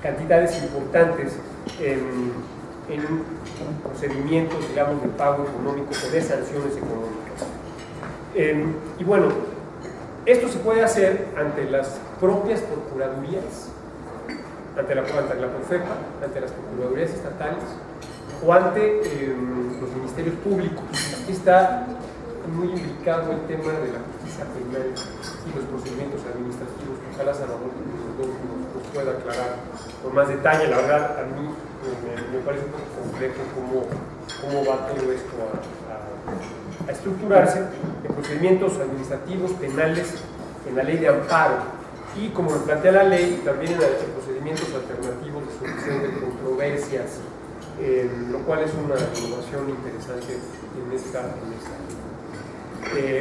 cantidades importantes en procedimientos, digamos, de pago económico o de sanciones económicas. Y bueno, esto se puede hacer ante las propias procuradurías, ante la Profepa, ante las procuradurías estatales o ante los ministerios públicos. Aquí está muy implicado el tema de la justicia penal y los procedimientos administrativos. Ojalá Salvador nos pueda aclarar con más detalle. La verdad, a mí me parece un poco complejo cómo va todo esto a estructurarse en procedimientos administrativos, penales, en la ley de amparo y, como lo plantea la ley, también en procedimientos alternativos de solución de controversias, lo cual es una innovación interesante en esta ley.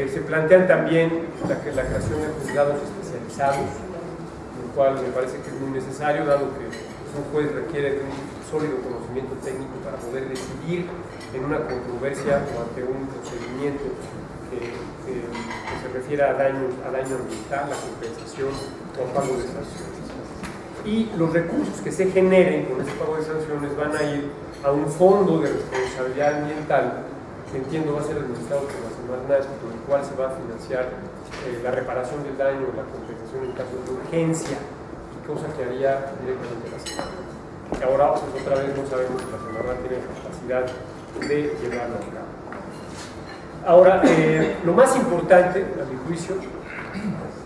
Se plantean también la creación de juzgados especializados, lo cual me parece que es muy necesario, dado que un juez requiere de un sólido conocimiento técnico para poder decidir en una controversia o ante un procedimiento que se refiere a daño ambiental, la compensación o pago de sanciones. Y los recursos que se generen con ese pago de sanciones van a ir a un fondo de responsabilidad ambiental que entiendo va a ser administrado por la Semarnat, con el cual se va a financiar la reparación del daño, la compensación en caso de urgencia, cosa que haría directamente la Semarnat. Que ahora, pues, otra vez no sabemos si la Semarnat tiene capacidad de llevarlo a cabo. Ahora, lo más importante, a mi juicio,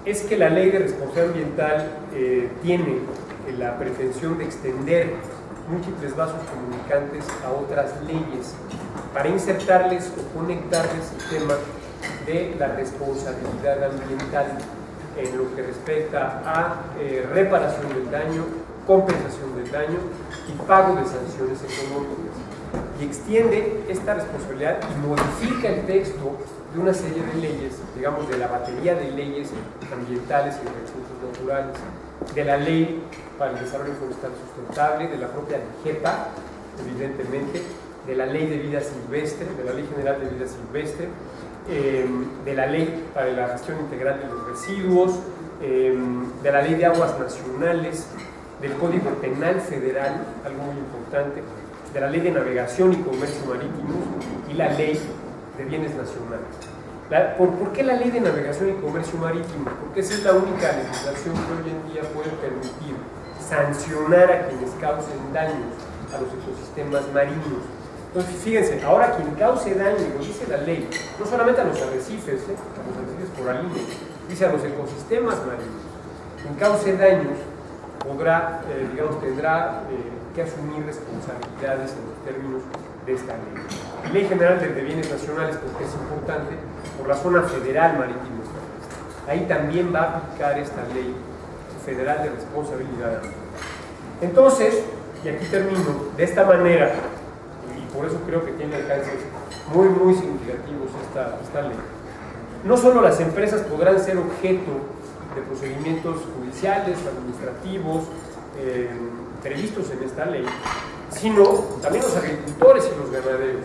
es que la ley de responsabilidad ambiental tiene la pretensión de extender múltiples vasos comunicantes a otras leyes para insertarles o conectarles el tema de la responsabilidad ambiental en lo que respecta a reparación del daño, compensación del daño y pago de sanciones económicas. Y extiende esta responsabilidad y modifica el texto de una serie de leyes, digamos, de la batería de leyes ambientales y de recursos naturales, de la Ley para el Desarrollo Forestal Sustentable, de la propia LIGEPA, evidentemente, de la Ley de Vida Silvestre, de la Ley General de Vida Silvestre, de la Ley para la Gestión Integral de los Residuos, de la Ley de Aguas Nacionales, del Código Penal Federal, algo muy importante, de la Ley de Navegación y Comercio Marítimo y la Ley de Bienes Nacionales. ¿Por qué la Ley de Navegación y Comercio Marítimo? Porque esa es la única legislación que hoy en día puede permitir sancionar a quienes causen daños a los ecosistemas marinos. Entonces, fíjense, ahora quien cause daño, lo dice la ley, no solamente a los arrecifes coralinos, dice a los ecosistemas marinos. Quien cause daños podrá, tendrá que asumir responsabilidades en los términos de esta ley. Ley General de Bienes Nacionales, porque es importante, por la zona federal marítima. Ahí también va a aplicar esta ley federal de responsabilidad. Entonces, y aquí termino, de esta manera, y por eso creo que tiene alcances muy, muy significativos esta ley, no solo las empresas podrán ser objeto de procedimientos judiciales, administrativos, previstos en esta ley, sino también los agricultores y los ganaderos,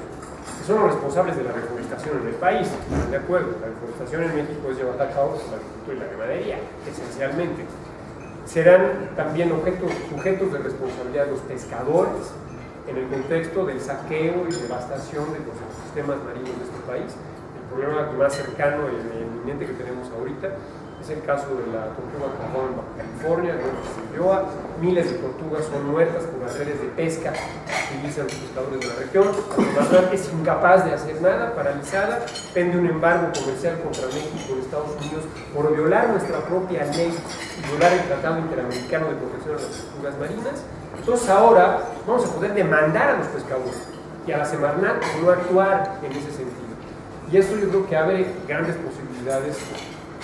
que son los responsables de la reforestación en el país. De acuerdo, la reforestación en México es llevada a cabo por la agricultura y la ganadería, esencialmente. Serán también sujetos de responsabilidad los pescadores, en el contexto del saqueo y devastación de los ecosistemas marinos de este país. El problema más cercano y eminente que tenemos ahorita es el caso de la tortuga cajón en Baja California, en Ulloa. Miles de tortugas son muertas por las redes de pesca que utilizan los pescadores de la región. La Semarnat es incapaz de hacer nada, paralizada, pende un embargo comercial contra México y Estados Unidos por violar nuestra propia ley y violar el Tratado Interamericano de Protección de las Tortugas Marinas. Entonces ahora vamos a poder demandar a los pescadores y a la Semarnat por no actuar en ese sentido. Y esto yo creo que abre grandes posibilidades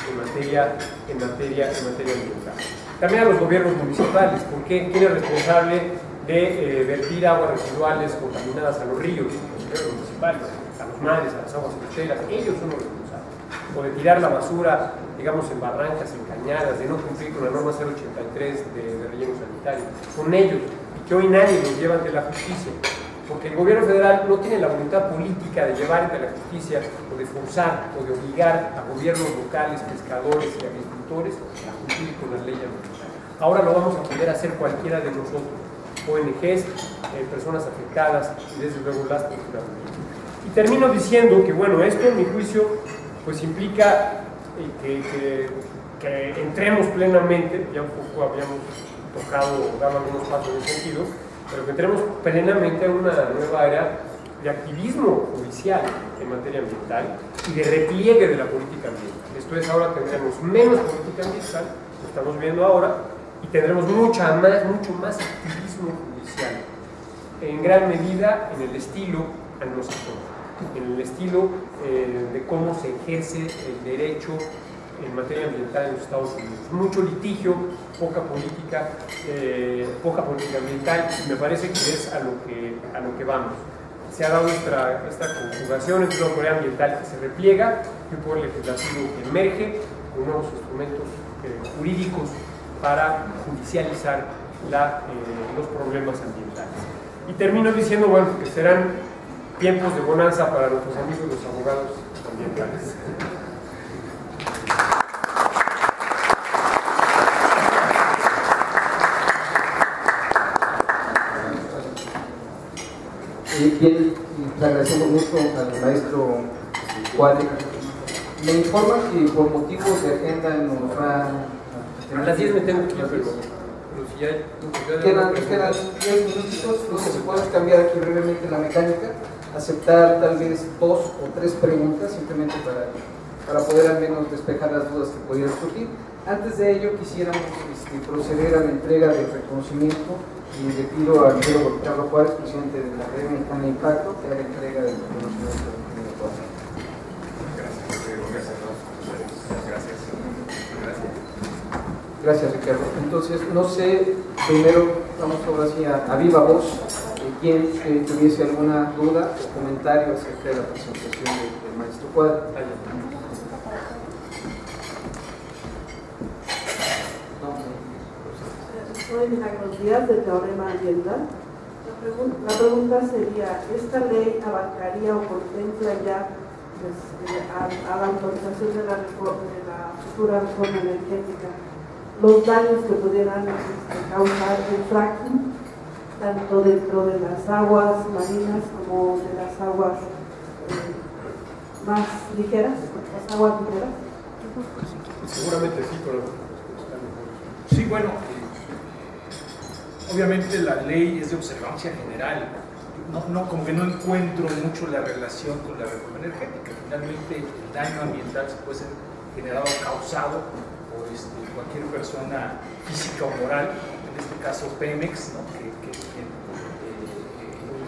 en materia ambiental. También a los gobiernos municipales, porque ¿quién es responsable de vertir aguas residuales contaminadas a los ríos? Los gobiernos municipales, a los mares, a las aguas costeras, ellos son los responsables. O de tirar la basura, digamos, en barrancas, en cañadas, de no cumplir con la norma 083 de relleno sanitario. Son ellos, y que hoy nadie los lleva ante la justicia. Porque el gobierno federal no tiene la voluntad política de llevar ante la justicia o de forzar o de obligar a gobiernos locales, pescadores y agricultores a cumplir con las leyes ambientales. ahora lo vamos a poder hacer cualquiera de nosotros, ONGs, personas afectadas y desde luego las posturas. Y termino diciendo que, bueno, esto en mi juicio pues implica que entremos plenamente, ya un poco habíamos tocado, dado algunos pasos en ese sentido, pero que entremos plenamente a una nueva era de activismo judicial en materia ambiental y de repliegue de la política ambiental. Esto es, ahora tendremos menos política ambiental, lo estamos viendo ahora, y tendremos mucho más activismo judicial, en gran medida en el estilo anglosajón, en el estilo de cómo se ejerce el derecho en materia ambiental en los Estados Unidos. Mucho litigio, poca política ambiental, y me parece que es a lo que vamos. Se ha dado esta conjugación entre una política ambiental que se repliega y un poder legislativo que emerge con nuevos instrumentos jurídicos para judicializar los problemas ambientales. Y termino diciendo, bueno, que serán tiempos de bonanza para nuestros amigos los abogados ambientales. Bien, le agradecemos mucho al maestro Cuadri. Me informan que por motivos de agenda nos va a las 10 me tengo que ir, pero si ya quedan 10 minutitos, no sé si podemos cambiar aquí brevemente la mecánica, aceptar tal vez 2 o 3 preguntas, simplemente para poder al menos despejar las dudas que pudieran surgir. Antes de ello quisiéramos proceder a la entrega del reconocimiento y le pido al ingeniero Carlos Juárez, presidente de la Academia Mexicana de Impacto, que haga entrega del reconocimiento del ingeniero Juárez. Gracias, Ricardo. Entonces, no sé, primero vamos ahora sí a viva voz, quien tuviese alguna duda o comentario acerca de la presentación del maestro Cuadri. Soy Milagros Díaz, del Teorema Ambiental. La pregunta sería, ¿esta ley abarcaría o contempla ya a la autorización de la futura reforma energética los daños que pudieran causar el fracking, tanto dentro de las aguas marinas como de las aguas más ligeras, las aguas ligeras? Seguramente sí, pero... Sí, bueno, obviamente la ley es de observancia general. Como que no encuentro mucho la relación con la reforma energética. Finalmente, el daño ambiental se puede ser generado o causado por cualquier persona física o moral, en este caso Pemex, ¿no? que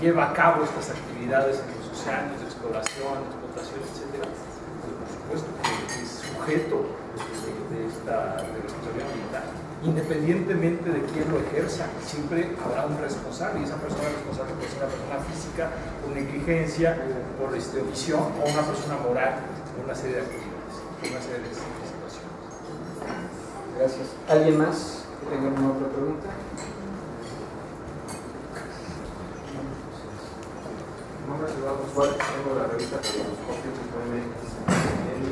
lleva a cabo estas actividades en los océanos de exploración, explotación, etc. Por supuesto que es sujeto de responsabilidad ambiental. Independientemente de quién lo ejerza, siempre habrá un responsable, y esa persona responsable puede ser una persona física por negligencia, por omisión, o una persona moral por una serie de actividades, por una serie de situaciones. Gracias. ¿Alguien más que tenga alguna otra pregunta? Mi nombre es Eduardo Suárez, tengo la revista Periodoscopio.mx.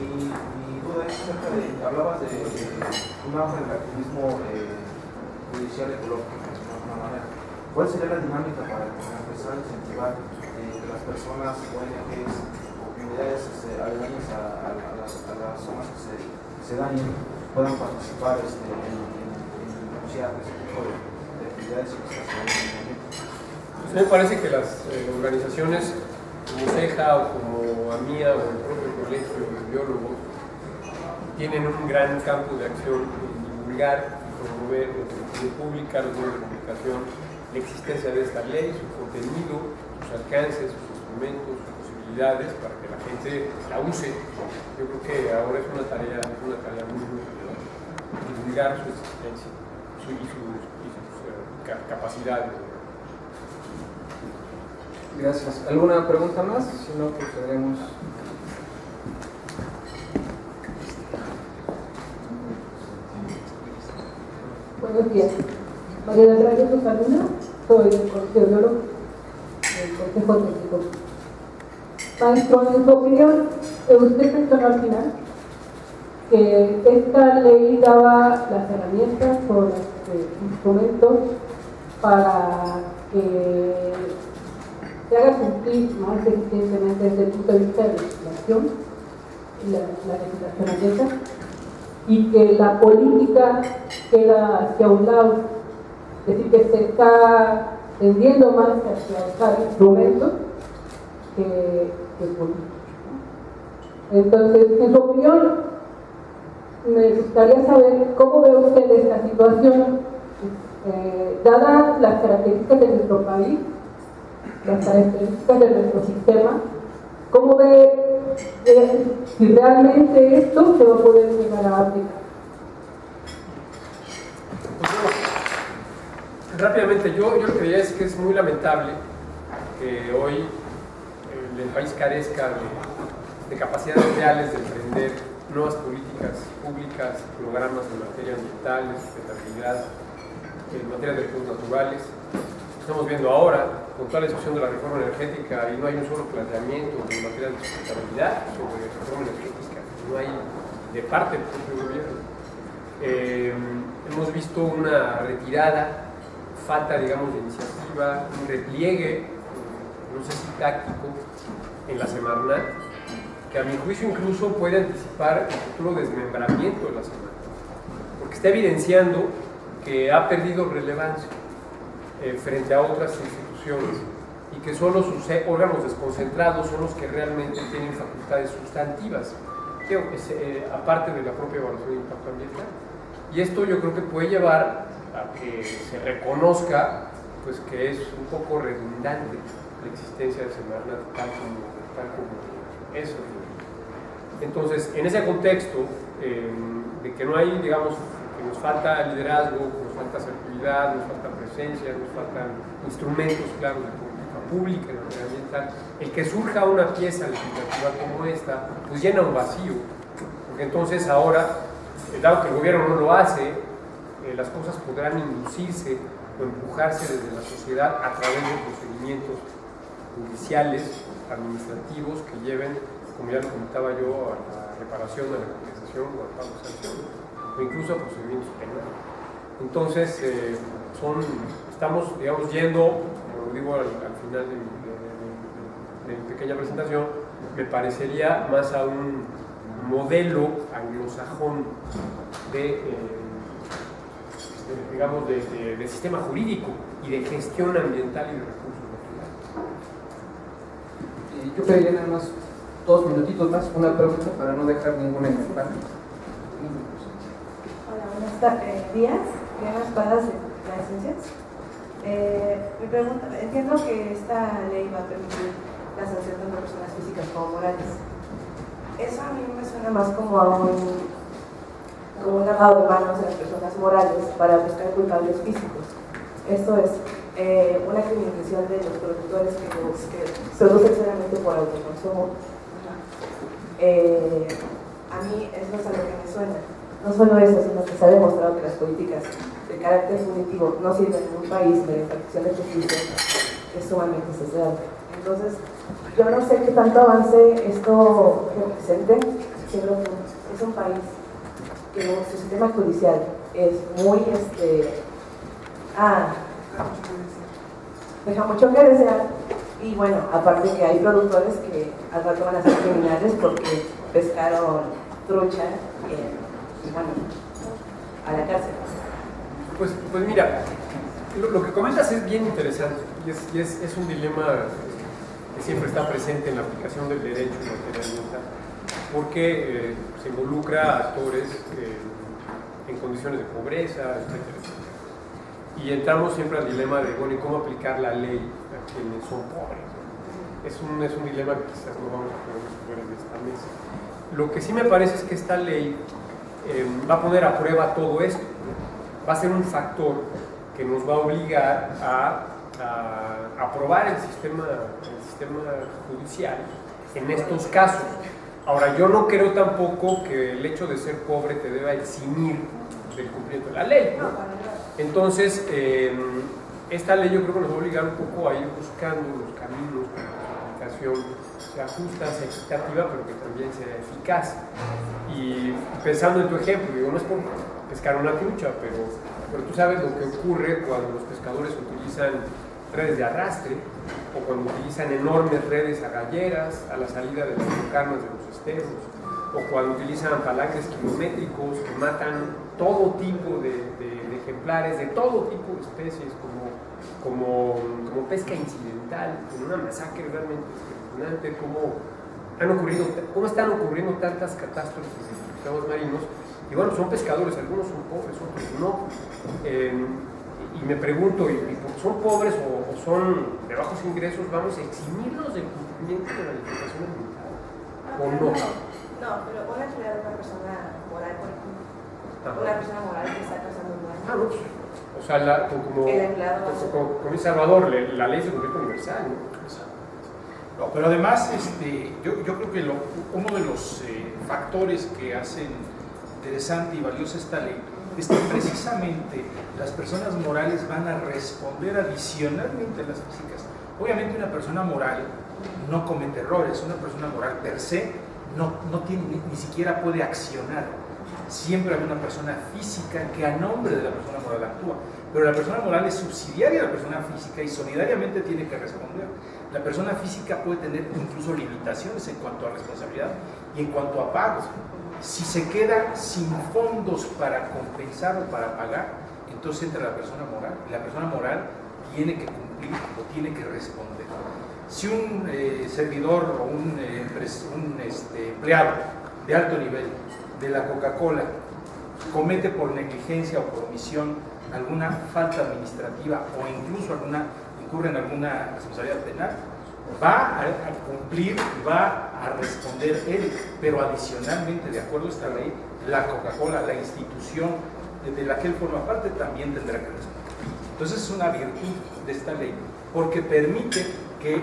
Mi duda es acerca de, hablabas de un auge del activismo judicial ecológico, de alguna manera. ¿Cuál sería la dinámica para empezar a incentivar que las personas, ONGs o comunidades aledañas a las zonas que se dañen puedan participar en denunciar ese tipo de actividades y que se hacen en el momento? Pues me parece que las organizaciones como CEJA o como AMIA o el propio colegio de biólogos tienen un gran campo de acción en divulgar y promover en la pública, los medios de comunicación, la existencia de esta ley, su contenido, sus alcances, sus instrumentos, sus posibilidades para que la gente la use. Yo creo que ahora es una tarea muy importante divulgar su existencia y sus capacidades. Gracias. ¿Alguna pregunta más? Si no, procederemos. Buenos días. María del Rayo Rosaluna, soy del Colegio Biólogo del Consejo Técnico. Maestro, en su opinión, usted mencionó al final que esta ley daba las herramientas o las instrumentos para que se haga cumplir más eficientemente desde el punto de vista de la legislación, la legislación abierta, y que la política queda hacia un lado, es decir, que se está tendiendo más hacia usar instrumentos que políticos. Entonces, en su opinión, me gustaría saber cómo ve usted esta situación, dadas las características de nuestro país, las características de nuestro sistema, cómo ve si realmente esto se va a poder llegar a aplicar. Rápidamente, yo lo que diría es que es muy lamentable que hoy el país carezca de capacidades reales de emprender nuevas políticas públicas, programas en materia ambiental, de sustentabilidad, en materia de recursos naturales. Estamos viendo ahora, con toda la discusión de la reforma energética, y no hay un solo planteamiento en materia de sustentabilidad sobre reforma energética, no hay de parte del propio gobierno. Hemos visto una retirada, falta, digamos, de iniciativa, un repliegue, no sé si táctico, en la Semarnat, que a mi juicio incluso puede anticipar el futuro desmembramiento de la Semarnat, porque está evidenciando que ha perdido relevancia frente a otras instituciones y que solo sus órganos desconcentrados son los que realmente tienen facultades sustantivas, aparte de la propia evaluación de impacto ambiental. Y esto yo creo que puede llevar a que se reconozca pues, que es un poco redundante la existencia de Semarnat tal como eso. Entonces, en ese contexto de que no hay, digamos, que nos falta liderazgo, nos falta asertividad, nos falta presencia, nos faltan instrumentos claros de política pública en materia ambiental, el que surja una pieza legislativa como esta, pues llena un vacío, porque entonces ahora, dado que el gobierno no lo hace, las cosas podrán inducirse o empujarse desde la sociedad a través de procedimientos judiciales, administrativos que lleven, como ya lo comentaba yo, a la reparación, a la compensación o al pago de sanciones, o incluso a procedimientos penales. Entonces, estamos, digamos, yendo, como digo al final de mi pequeña presentación, me parecería más a un modelo anglosajón digamos, de sistema jurídico y de gestión ambiental y de recursos naturales. Yo pediría nada más 2 minutitos más, una pregunta para no dejar ninguna en el panel. Hola, buenos días. Diana Espadas de las Ciencias. Mi pregunta, entiendo que esta ley va a permitir la sanción tanto a personas físicas como morales. Eso a mí me suena más como a un lavado de manos de las personas morales para buscar culpables físicos. Esto es una criminalización de los productores que producen solamente por autoconsumo. A mí eso es a lo que me suena. No solo eso, sino que se ha demostrado que las políticas de carácter punitivo no sirven en un país de facción de justicia es sumamente sesgado. Entonces, yo no sé qué tanto avance esto represente, siendo que es un país que su sistema judicial es muy, deja mucho que desear, y bueno, aparte que hay productores que al rato van a ser criminales porque pescaron trucha y bueno, a la cárcel. Pues mira, lo que comentas es bien interesante y es un dilema que siempre está presente en la aplicación del derecho en materia ambiental, porque se involucra a actores en condiciones de pobreza, etc. Y entramos siempre al dilema de, bueno, ¿y cómo aplicar la ley a quienes son pobres? Es un dilema que quizás no vamos a poder resolver en esta mesa. Lo que sí me parece es que esta ley va a poner a prueba todo esto, va a ser un factor que nos va a obligar a aprobar el sistema judicial en estos casos. Ahora, yo no creo tampoco que el hecho de ser pobre te deba eximir del cumplimiento de la ley, ¿no? Entonces, esta ley yo creo que nos va a obligar un poco a ir buscando los caminos para que su aplicación sea justa, sea equitativa, pero que también sea eficaz. Y pensando en tu ejemplo, digo, no es por pescar una trucha, pero Pero tú sabes lo que ocurre cuando los pescadores utilizan redes de arrastre o cuando utilizan enormes redes agalleras a la salida de las encarnas de los esteros, o cuando utilizan palangres kilométricos que matan todo tipo de ejemplares, de todo tipo de especies, como pesca incidental, con una masacre realmente impresionante, cómo están ocurriendo tantas catástrofes en los pescados marinos. Y bueno, son pescadores, algunos son pobres, otros no. Y me pregunto, ¿y porque son pobres o son de bajos ingresos, vamos a eximirlos del cumplimiento de la legislación ambiental? ¿O no? No, pero una actividad de una persona moral, por ejemplo. Una persona moral que está causando un daño. Ah, no, pues, o sea, como dice Salvador, la ley se convierte universal, ¿no? No, pero además, yo creo que uno de los factores que hacen interesante y valiosa esta ley es que precisamente las personas morales van a responder adicionalmente a las físicas. Obviamente una persona moral no comete errores, una persona moral per se no tiene, ni siquiera puede accionar. Siempre hay una persona física que a nombre de la persona moral actúa, pero la persona moral es subsidiaria a la persona física y solidariamente tiene que responder. La persona física puede tener incluso limitaciones en cuanto a responsabilidad y en cuanto a pagos. Si se queda sin fondos para compensar o para pagar, entonces entra la persona moral, y la persona moral tiene que cumplir o tiene que responder. Si un servidor o un empleado de alto nivel de la Coca-Cola comete por negligencia o por omisión alguna falta administrativa o incluso incurre en alguna responsabilidad penal, va a cumplir, va a responder él, pero adicionalmente, de acuerdo a esta ley, la Coca-Cola, la institución de la que él forma parte, también tendrá que responder. Entonces es una virtud de esta ley, porque permite que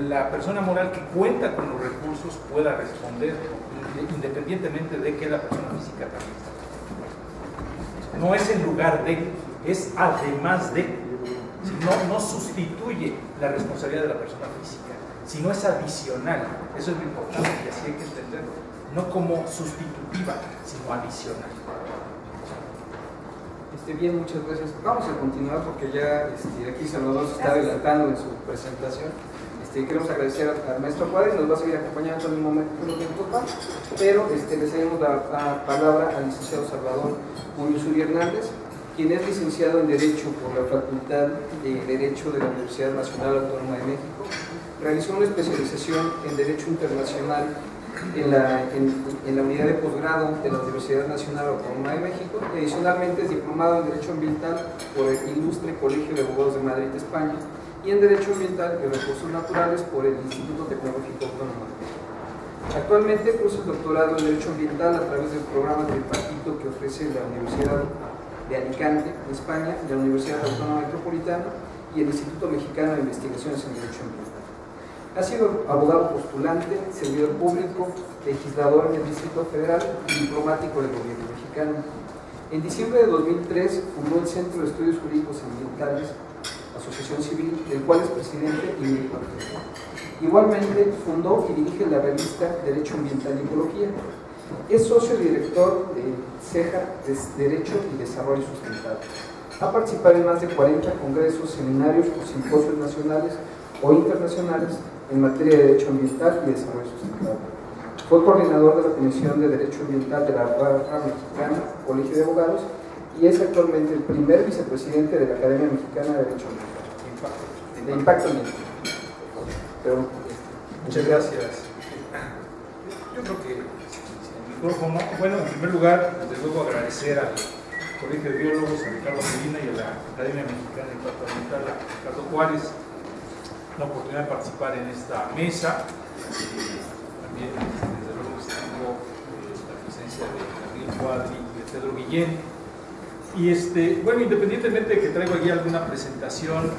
la persona moral que cuenta con los recursos pueda responder, independientemente de que la persona física también está. No es en lugar de, es además de. No sustituye la responsabilidad de la persona física, sino es adicional. Eso es lo importante y así hay que entenderlo. No como sustitutiva, sino adicional. Bien, muchas gracias. Vamos a continuar porque ya aquí Salvador se está adelantando en su presentación. Queremos agradecer al maestro Juárez, nos va a seguir acompañando en un momento, pero le cedemos la palabra al licenciado Salvador Muñoz Hernández, quien es licenciado en Derecho por la Facultad de Derecho de la Universidad Nacional Autónoma de México. Realizó una especialización en Derecho Internacional en la unidad de posgrado de la Universidad Nacional Autónoma de México y adicionalmente es diplomado en Derecho Ambiental por el Ilustre Colegio de Abogados de Madrid, España, y en Derecho Ambiental y Recursos Naturales por el Instituto Tecnológico Autónomo. Actualmente cursa el doctorado en Derecho Ambiental a través del programa tripartito que ofrece la Universidad de Alicante, España, la Universidad Autónoma Metropolitana y el Instituto Mexicano de Investigaciones en Derecho Ambiental. Ha sido abogado postulante, servidor público, legislador en el Distrito Federal y diplomático del gobierno mexicano. En diciembre de 2003 fundó el Centro de Estudios Jurídicos Ambientales, Asociación Civil, del cual es presidente y director. Igualmente fundó y dirige la revista Derecho Ambiental y Ecología. Es socio director de CEJA, Derecho y Desarrollo Sustentable. Ha participado en más de 40 congresos, seminarios o simposios nacionales o internacionales en materia de Derecho Ambiental y Desarrollo Sustentable. Fue coordinador de la Comisión de Derecho Ambiental de la Barra Mexicana, Colegio de Abogados, y es actualmente el primer vicepresidente de la Academia Mexicana de Derecho Ambiental. De Impacto Ambiental. Muchas gracias. Yo creo que bueno, en primer lugar, desde luego agradecer al Colegio de Biólogos, a Ricardo Medina y a la Academia Mexicana de Impacto Ambiental, a Ricardo Juárez, la oportunidad de participar en esta mesa. También, desde luego, tengo la presencia de Gabriel Cuadri y de Pedro Guillén. Y bueno, independientemente de que traigo aquí alguna presentación,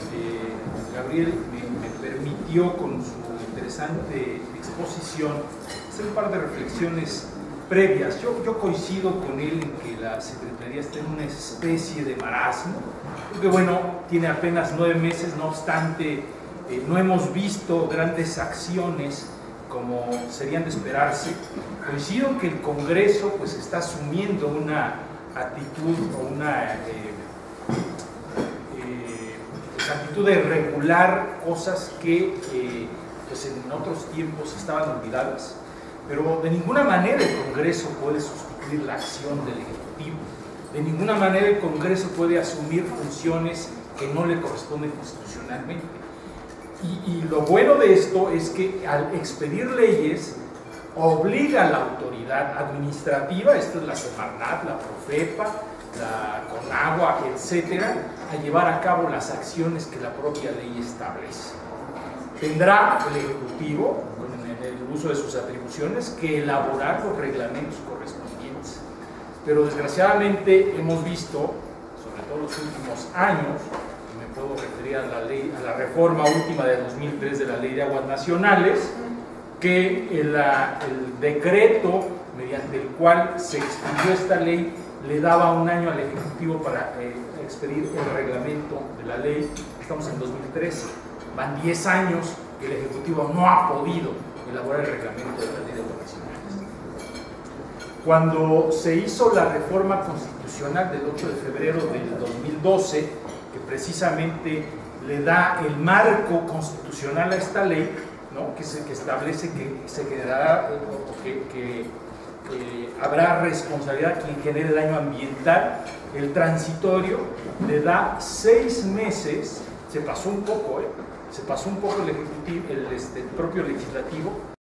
Gabriel me permitió con su interesante exposición hacer un par de reflexiones previas. Yo coincido con él en que la Secretaría está en una especie de marasmo, porque bueno, tiene apenas 9 meses, no obstante, no hemos visto grandes acciones como serían de esperarse. Coincido en que el Congreso pues está asumiendo una actitud o una actitud de regular cosas que pues en otros tiempos estaban olvidadas, pero de ninguna manera el Congreso puede sustituir la acción del Ejecutivo, de ninguna manera el Congreso puede asumir funciones que no le corresponden constitucionalmente. Y lo bueno de esto es que al expedir leyes obliga a la autoridad administrativa, esto es la Semarnat, la Profepa, la Conagua, etcétera, a llevar a cabo las acciones que la propia ley establece. Tendrá el Ejecutivo, en el uso de sus atribuciones, que elaborar los reglamentos correspondientes. Pero desgraciadamente hemos visto, sobre todo en los últimos años, y me puedo referir a la ley, a la reforma última de 2003 de la Ley de Aguas Nacionales, que el decreto mediante el cual se expidió esta ley le daba un año al Ejecutivo para expedir el reglamento de la ley. Estamos en 2013, van 10 años que el Ejecutivo no ha podido elaborar el reglamento de la Ley de Aguas Nacionales. Cuando se hizo la reforma constitucional del 8 de febrero del 2012, que precisamente le da el marco constitucional a esta ley, ¿no? que establece que se generará, que habrá responsabilidad a quien genere daño ambiental, el transitorio le da 6 meses, se pasó un poco el Ejecutivo, el propio legislativo,